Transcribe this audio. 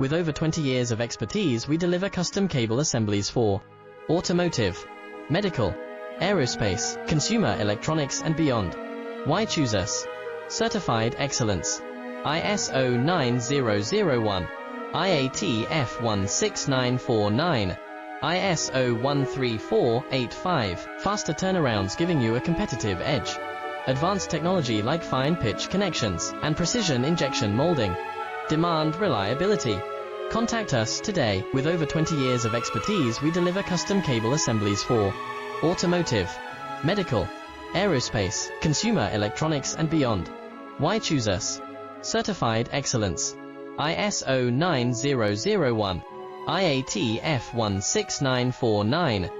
With over 20 years of expertise, we deliver custom cable assemblies for automotive, medical, aerospace, consumer electronics and beyond. Why choose us? Certified excellence. ISO 9001, IATF 16949, ISO 13485. Faster turnarounds giving you a competitive edge. Advanced technology like fine pitch connections and precision injection molding. Demand reliability. Contact us today. With over 20 years of expertise, we deliver custom cable assemblies for automotive, medical, aerospace, consumer electronics and beyond. Why choose us? Certified excellence. ISO 9001, IATF 16949,